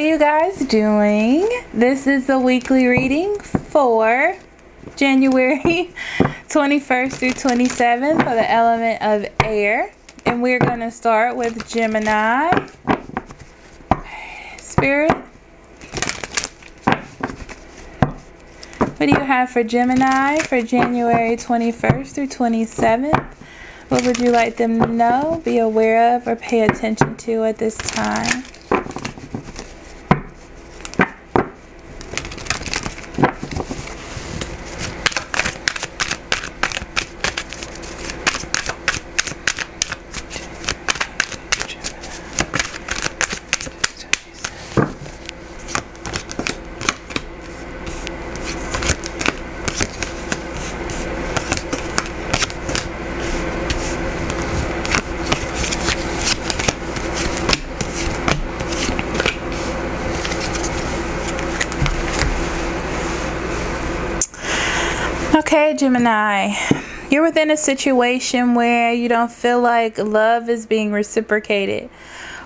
you guys doing? This is the weekly reading for January 21st through 27th for the element of air. And we're going to start with Gemini. Spirit, what do you have for Gemini for January 21st through 27th? What would you like them to know, be aware of, or pay attention to at this time? Okay, Gemini, you're within a situation where you don't feel like love is being reciprocated,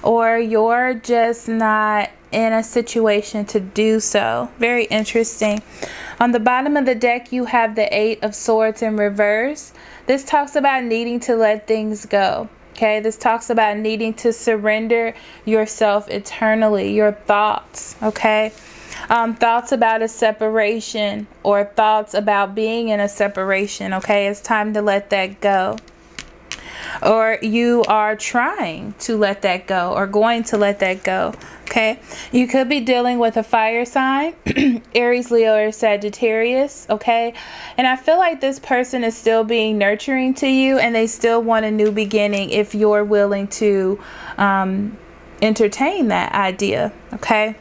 or you're just not in a situation to do so. Very interesting. On the bottom of the deck, you have the Eight of Swords in reverse. This talks about needing to let things go. Okay, this talks about needing to surrender yourself eternally, your thoughts, okay? Thoughts about a separation or thoughts about being in a separation, okay? It's time to let that go. Or you are trying to let that go or going to let that go, okay? You could be dealing with a fire sign, Aries, Leo, or Sagittarius, okay? And I feel like this person is still being nurturing to you and they still want a new beginning if you're willing to entertain that idea, okay?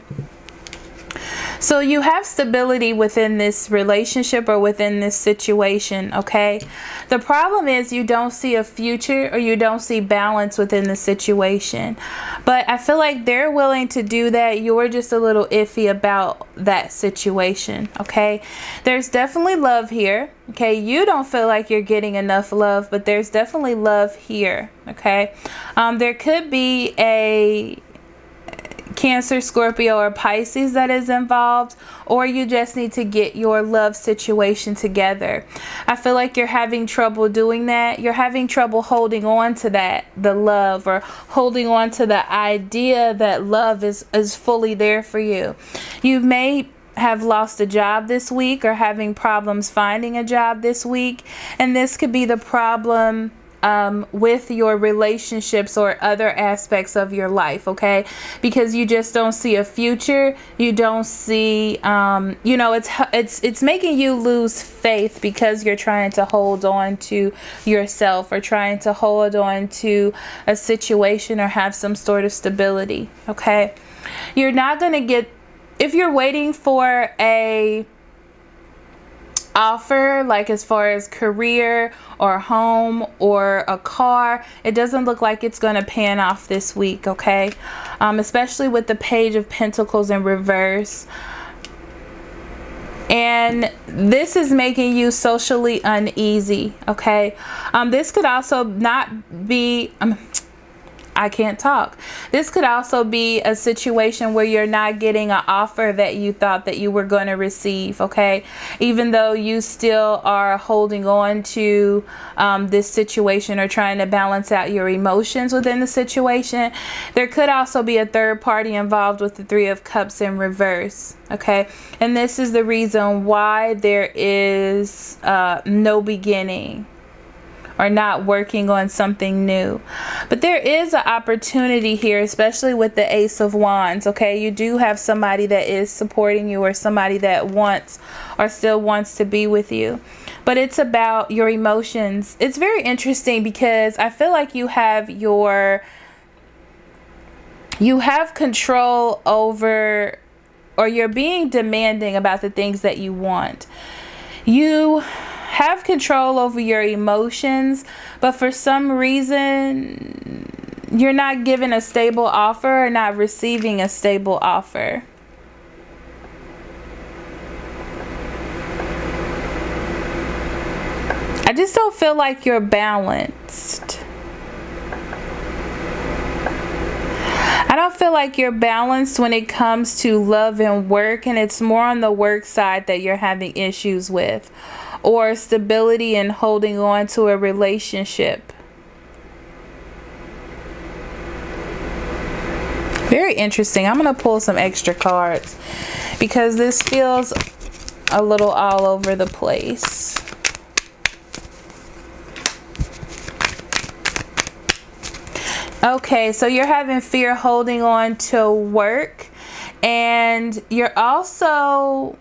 So you have stability within this relationship or within this situation, okay? The problem is you don't see a future or you don't see balance within the situation. But I feel like they're willing to do that. You're just a little iffy about that situation, okay? There's definitely love here, okay? You don't feel like you're getting enough love, but there's definitely love here, okay? There could be a Cancer, Scorpio, or Pisces that is involved, or you just need to get your love situation together. I feel like you're having trouble doing that. You're having trouble holding on to that, the love, or holding on to the idea that love is fully there for you. You may have lost a job this week or having problems finding a job this week, and this could be the problem with your relationships or other aspects of your life, okay? Because you just don't see a future. You don't see, you know, it's making you lose faith because you're trying to hold on to yourself or trying to hold on to a situation or have some sort of stability, okay? You're not going to get, if you're waiting for a offer, like as far as career or home or a car, it doesn't look like it's going to pan off this week, okay? Especially with the Page of Pentacles in reverse. And this is making you socially uneasy, okay? This could also not be I can't talk. This could also be a situation where you're not getting an offer that you thought that you were going to receive, okay? Even though you still are holding on to this situation or trying to balance out your emotions within the situation, there could also be a third party involved with the Three of Cups in reverse, okay? And this is the reason why there is no beginning, or not working on something new. But there is an opportunity here, especially with the Ace of Wands, okay? You do have somebody that is supporting you or somebody that wants or still wants to be with you. But it's about your emotions. It's very interesting because I feel like you have control over, or you're being demanding about the things that you want. You have control over your emotions, but for some reason you're not given a stable offer or not receiving a stable offer. I just don't feel like you're balanced. I don't feel like you're balanced when it comes to love and work, and it's more on the work side that you're having issues with, or stability and holding on to a relationship. Very interesting. I'm going to pull some extra cards because this feels a little all over the place. Okay, so you're having fear holding on to work, and you're also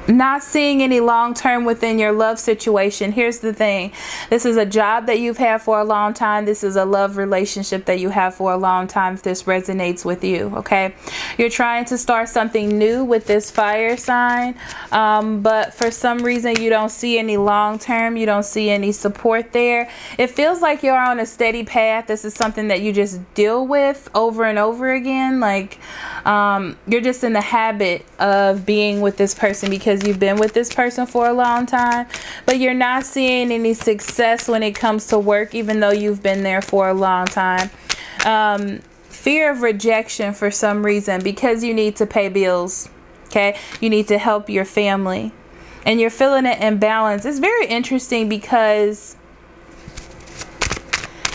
not seeing any long-term within your love situation. Here's the thing. This is a job that you've had for a long time. This is a love relationship that you have for a long time. If this resonates with you, okay? You're trying to start something new with this fire sign, but for some reason you don't see any long-term. You don't see any support there. It feels like you're on a steady path. This is something that you just deal with over and over again. Like you're just in the habit of being with this person because you've been with this person for a long time, but you're not seeing any success when it comes to work, even though you've been there for a long time. Fear of rejection for some reason, because you need to pay bills, okay? You need to help your family, and you're feeling an imbalance. It's very interesting because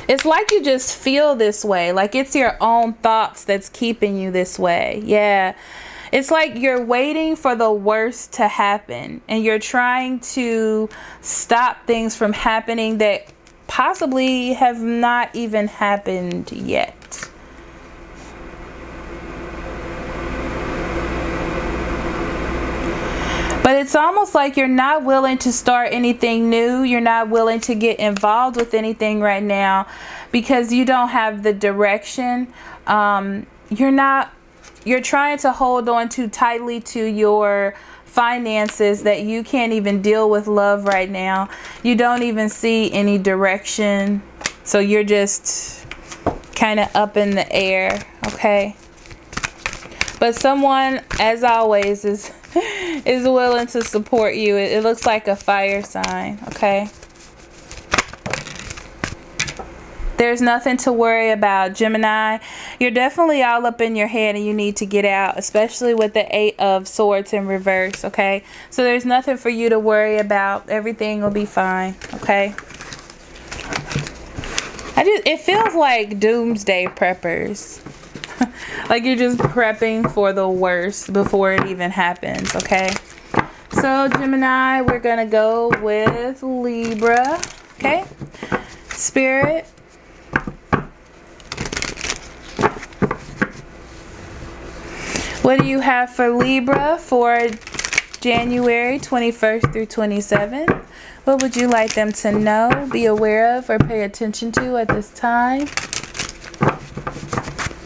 it's like you just feel this way, like it's your own thoughts that's keeping you this way. Yeah. It's like you're waiting for the worst to happen, and you're trying to stop things from happening that possibly have not even happened yet. But it's almost like you're not willing to start anything new. You're not willing to get involved with anything right now because you don't have the direction. You're trying to hold on too tightly to your finances that you can't even deal with love right now. You don't even see any direction. So you're just kind of up in the air, okay? But someone, as always, is willing to support you. It looks like a fire sign, okay? There's nothing to worry about, Gemini. You're definitely all up in your head and you need to get out, especially with the 8 of Swords in reverse, okay? So there's nothing for you to worry about. Everything will be fine, okay? It feels like doomsday preppers. Like you're just prepping for the worst before it even happens, okay? So Gemini, we're going to go with Libra, okay? Spirit. What do you have for Libra for January 21st through 27th? What would you like them to know, be aware of, or pay attention to at this time?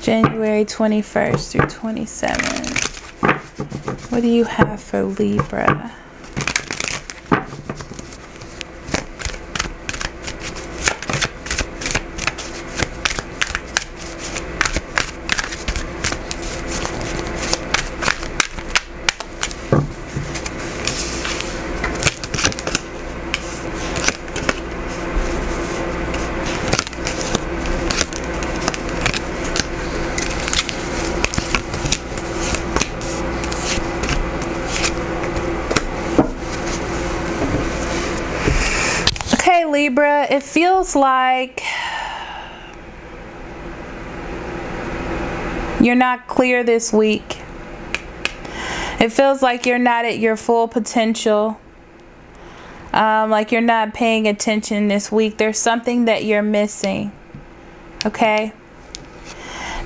January 21st through 27th. What do you have for Libra? Libra, it feels like you're not clear this week. It feels like you're not at your full potential. Like you're not paying attention this week. There's something that you're missing. Okay?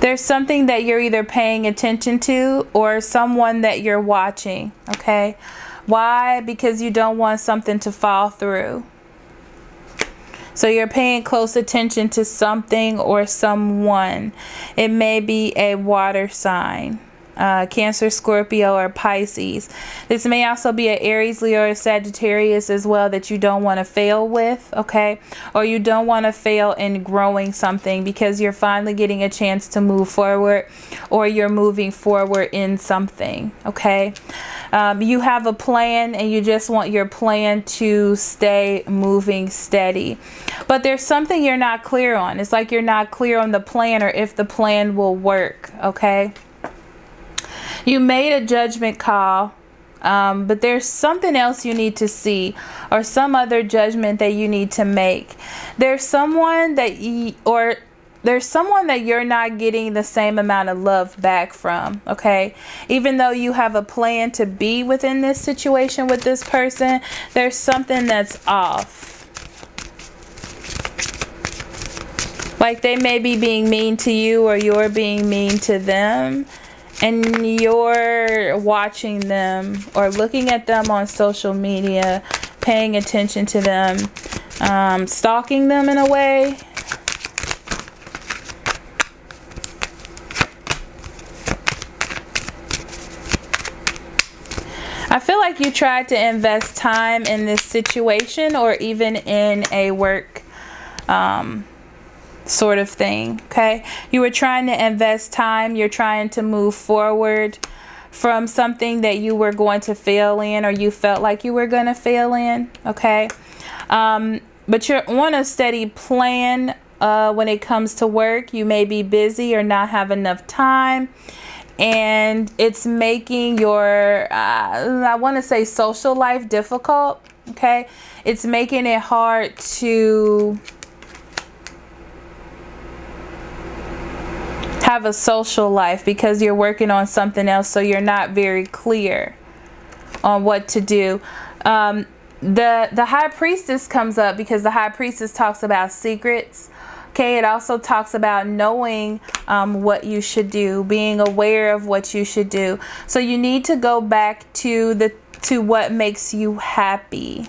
There's something that you're either paying attention to or someone that you're watching. Okay? Why? Because you don't want something to fall through. So you're paying close attention to something or someone. It may be a water sign, Cancer, Scorpio, or Pisces. This may also be an Aries, Leo, or Sagittarius as well that you don't want to fail with, okay? Or you don't want to fail in growing something because you're finally getting a chance to move forward, or you're moving forward in something, okay? You have a plan and you just want your plan to stay moving steady. But there's something you're not clear on. It's like you're not clear on the plan or if the plan will work, okay? You made a judgment call, but there's something else you need to see, or some other judgment that you need to make. There's someone that you're not getting the same amount of love back from, okay? Even though you have a plan to be within this situation with this person, there's something that's off. Like they may be being mean to you, or you're being mean to them, and you're watching them or looking at them on social media, paying attention to them, stalking them in a way. I feel like you tried to invest time in this situation, or even in a work sort of thing, okay? You were trying to invest time. You're trying to move forward from something that you were going to fail in, or you felt like you were going to fail in, okay? But you're on a steady plan when it comes to work. You may be busy or not have enough time, and it's making your I want to say social life difficult, okay? It's making it hard to have a social life because you're working on something else, so you're not very clear on what to do. The High Priestess comes up because the High Priestess talks about secrets. Okay, it also talks about knowing what you should do, being aware of what you should do. So you need to go back to what makes you happy.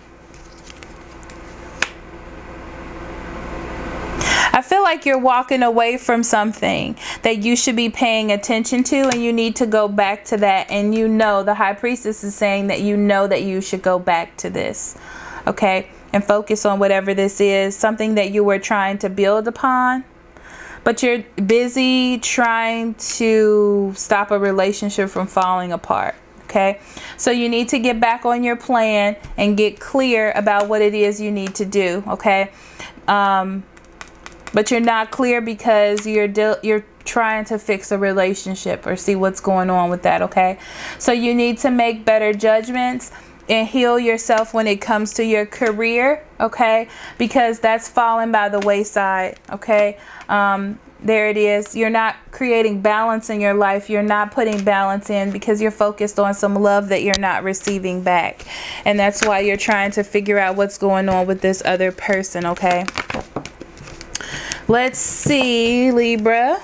I feel like you're walking away from something that you should be paying attention to, and you need to go back to that. And you know, the High Priestess is saying that you know that you should go back to this, okay? And focus on whatever this is, something that you were trying to build upon, but you're busy trying to stop a relationship from falling apart, okay? So you need to get back on your plan and get clear about what it is you need to do, okay? But you're not clear because you're trying to fix a relationship or see what's going on with that, okay? So you need to make better judgments and heal yourself when it comes to your career, okay? Because that's falling by the wayside, okay? There it is. You're not creating balance in your life. You're not putting balance in because you're focused on some love that you're not receiving back. And that's why you're trying to figure out what's going on with this other person, okay? Let's see, Libra.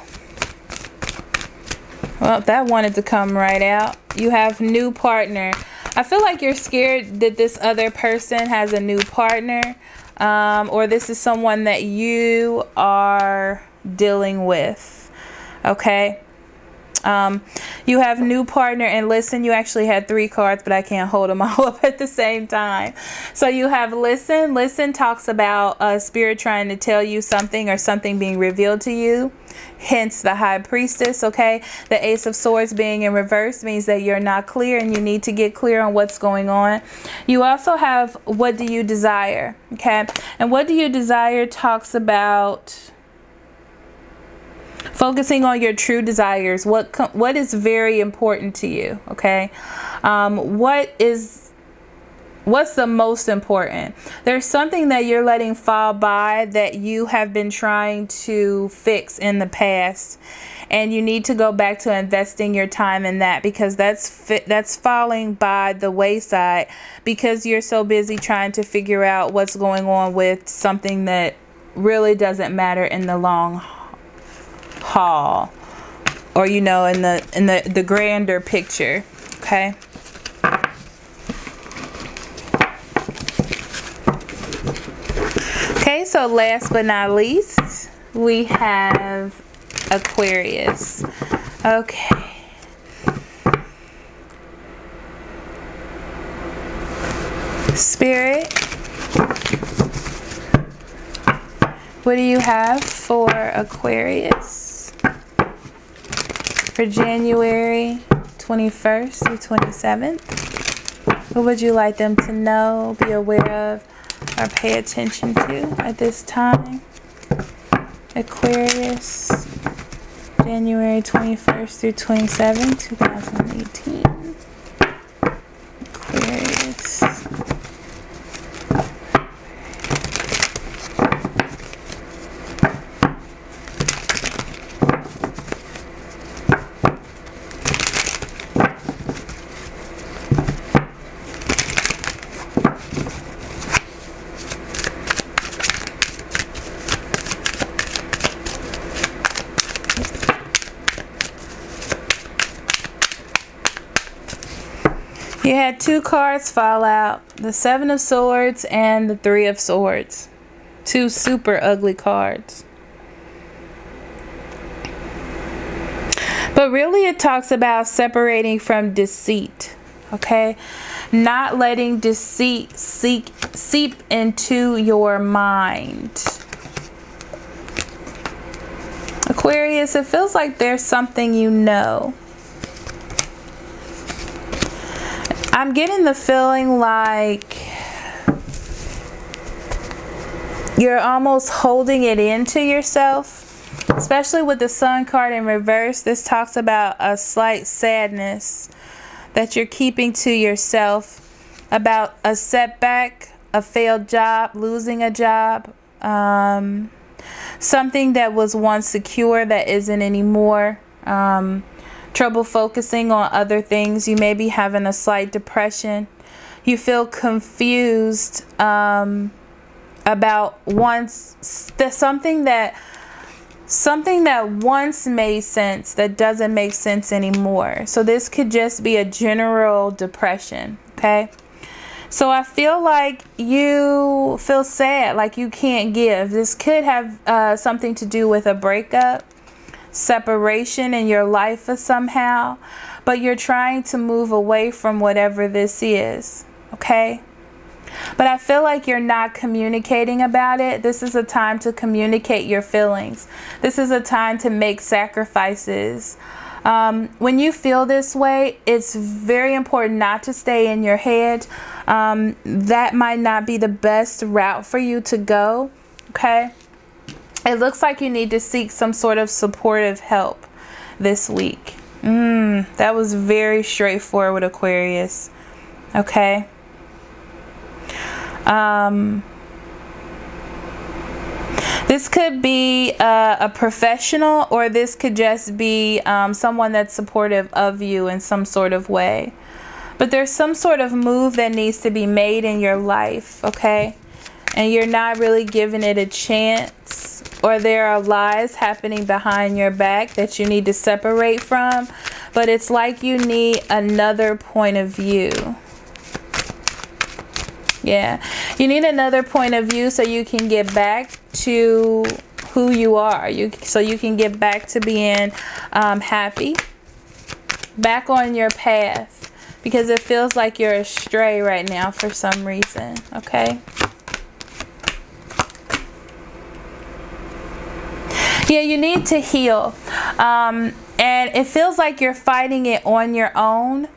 Well, that wanted to come right out. You have new partner. I feel like you're scared that this other person has a new partner, or this is someone that you are dealing with, okay? You have new partner, and listen, you actually had 3 cards, but I can't hold them all up at the same time. So you have listen. Listen talks about spirit trying to tell you something, or something being revealed to you, hence the High Priestess, okay? The Ace of Swords being in reverse means that you're not clear and you need to get clear on what's going on. You also have what do you desire, okay? And what do you desire talks about focusing on your true desires. What is very important to you, okay? What's the most important? There's something that you're letting fall by that you have been trying to fix in the past, and you need to go back to investing your time in that, because that's falling by the wayside because you're so busy trying to figure out what's going on with something that really doesn't matter in the long haul, or you know, in the grander picture, okay? Okay, so last but not least, we have Aquarius. Okay. Spirit, what do you have for Aquarius for January 21st through 27th? What would you like them to know, be aware of, or pay attention to at this time. Aquarius, January 21st through 27, 2018. Aquarius. You had two cards fall out, the Seven of Swords and the Three of Swords. Two super ugly cards. But really it talks about separating from deceit, okay? Not letting deceit seep into your mind. Aquarius, it feels like there's something you know. I'm getting the feeling like you're almost holding it into yourself, especially with the Sun card in reverse. This talks about a slight sadness that you're keeping to yourself about a setback, a failed job, losing a job, something that was once secure that isn't anymore. Trouble focusing on other things. You may be having a slight depression. You feel confused about something that once made sense that doesn't make sense anymore. So this could just be a general depression, okay? So I feel like you feel sad, like you can't give. This could have something to do with a breakup, separation in your life somehow, but you're trying to move away from whatever this is, okay? But I feel like you're not communicating about it. This is a time to communicate your feelings. This is a time to make sacrifices. When you feel this way, it's very important not to stay in your head. That might not be the best route for you to go, okay? It looks like you need to seek some sort of supportive help this week. That was very straightforward, Aquarius. Okay. This could be a professional, or this could just be someone that's supportive of you in some sort of way. But there's some sort of move that needs to be made in your life, okay? And you're not really giving it a chance. Or there are lies happening behind your back that you need to separate from. But it's like you need another point of view. Yeah. You need another point of view so you can get back to who you are. So you can get back to being happy. Back on your path. Because it feels like you're astray right now for some reason. Okay. Yeah, you need to heal. And it feels like you're fighting it on your own.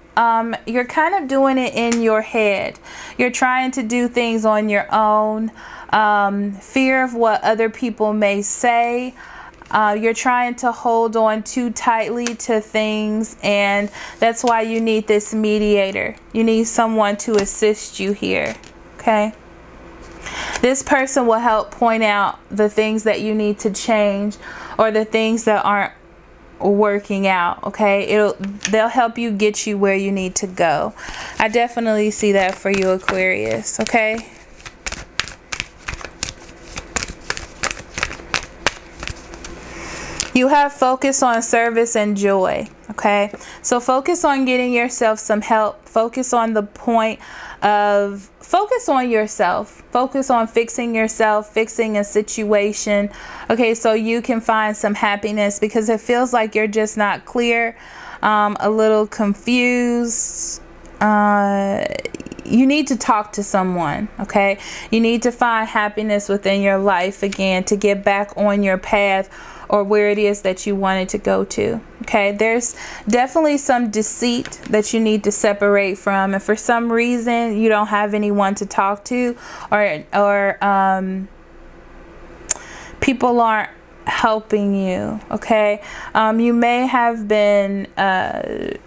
You're kind of doing it in your head. You're trying to do things on your own. Fear of what other people may say. You're trying to hold on too tightly to things, and that's why you need this mediator. You need someone to assist you here, okay? This person will help point out the things that you need to change, or the things that aren't working out, okay? They'll help you get you where you need to go. I definitely see that for you, Aquarius, okay? You have focus on service and joy, okay? So focus on getting yourself some help. Focus on the point of, focus on yourself. Focus on fixing yourself, fixing a situation, okay? So you can find some happiness, because it feels like you're just not clear, a little confused. You need to talk to someone, okay? You need to find happiness within your life again to get back on your path, or where it is that you wanted to go to. Okay, there's definitely some deceit that you need to separate from, and for some reason you don't have anyone to talk to, or people aren't helping you. Okay, you may have been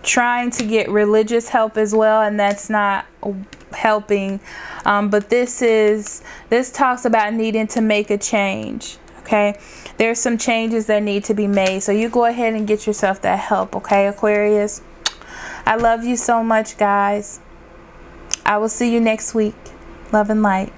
trying to get religious help as well, and that's not helping. But this talks about needing to make a change. Okay, there's some changes that need to be made, so you go ahead and get yourself that help. Okay, Aquarius, I love you so much, guys. I will see you next week. Love and light.